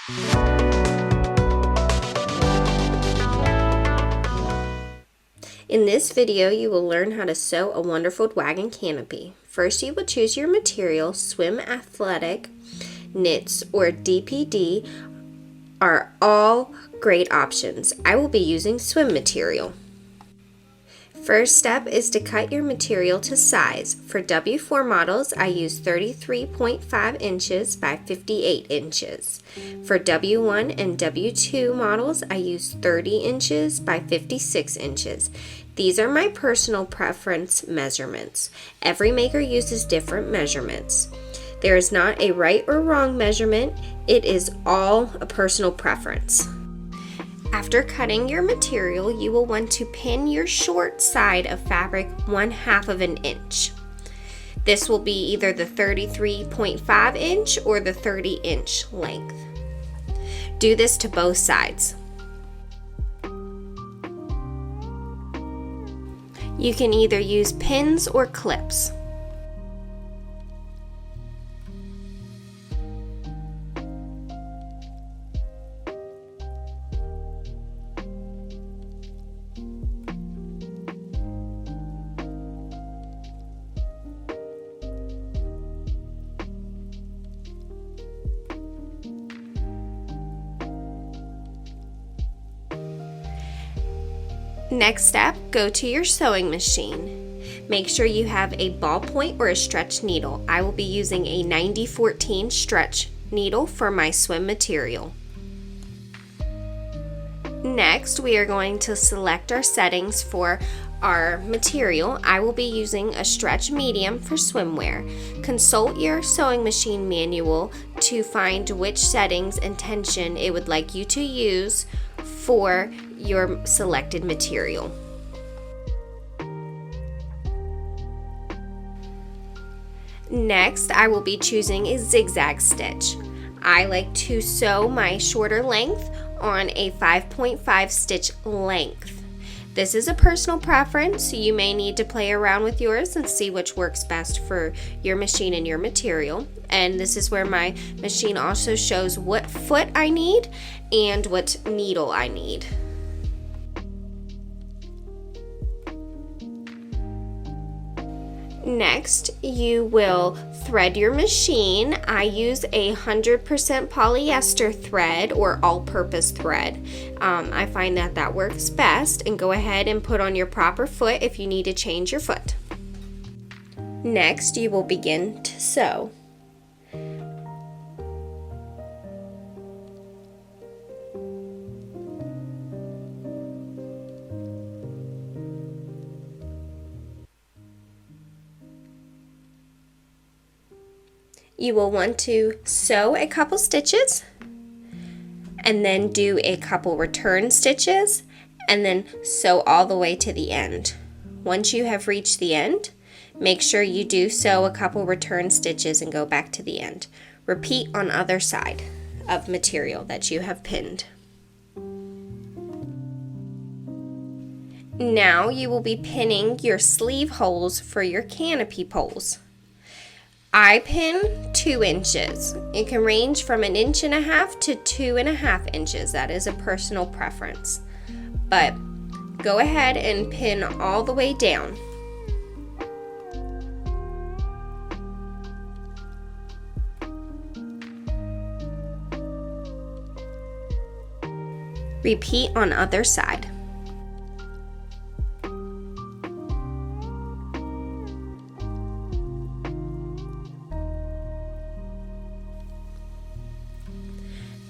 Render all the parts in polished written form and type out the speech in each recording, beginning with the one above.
In this video, you will learn how to sew a Wonderfold Wagon canopy. First, you will choose your material. Swim Athletic, knits, or DPD are all great options. I will be using swim material. First step is to cut your material to size. For W4 models, I use 33.5 inches by 58 inches. For W1 and W2 models, I use 30 inches by 56 inches. These are my personal preference measurements. Every maker uses different measurements. There is not a right or wrong measurement. It is all a personal preference. After cutting your material, you will want to pin your short side of fabric 1/2 of an inch. This will be either the 33.5 inch or the 30 inch length. Do this to both sides. You can either use pins or clips. Next step, go to your sewing machine. Make sure you have a ballpoint or a stretch needle. I will be using a 9014 stretch needle for my swim material. Next, we are going to select our settings for our material. I will be using a stretch medium for swimwear. Consult your sewing machine manual to find which settings and tension it would like you to use for your selected material. Next, I will be choosing a zigzag stitch. I like to sew my shorter length on a 5.5 stitch length. This is a personal preference, so you may need to play around with yours and see which works best for your machine and your material. And this is where my machine also shows what foot I need and what needle I need. Next, you will thread your machine. I use 100% polyester thread or all-purpose thread. I find that works best, and go ahead and put on your proper foot if you need to change your foot. Next, you will begin to sew. You will want to sew a couple stitches and then do a couple return stitches and then sew all the way to the end. Once you have reached the end, make sure you do sew a couple return stitches and go back to the end. Repeat on other side of material that you have pinned. Now you will be pinning your sleeve holes for your canopy poles. I pin 2 inches. It can range from 1.5 inches to 2.5 inches. That is a personal preference. But go ahead and pin all the way down. Repeat on other side.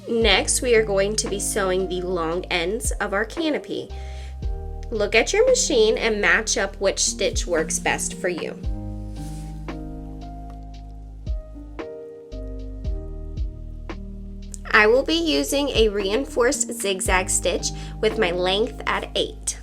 Next, we are going to be sewing the long ends of our canopy. Look at your machine and match up which stitch works best for you. I will be using a reinforced zigzag stitch with my length at 8.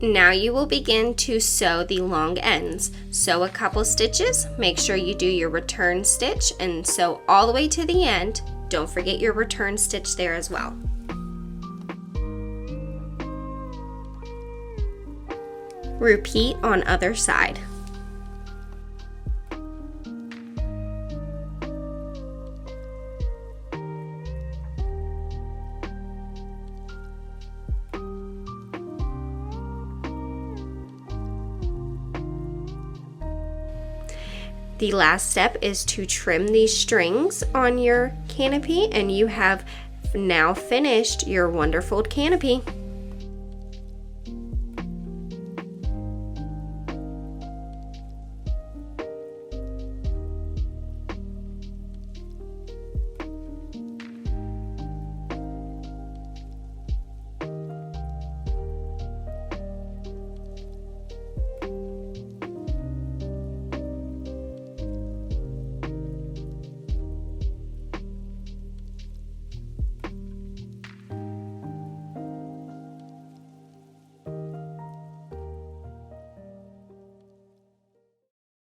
Now you will begin to sew the long ends. Sew a couple stitches, make sure you do your return stitch and sew all the way to the end. Don't forget your return stitch there as well. Repeat on other side. The last step is to trim these strings on your canopy, and you have now finished your Wonderfold canopy.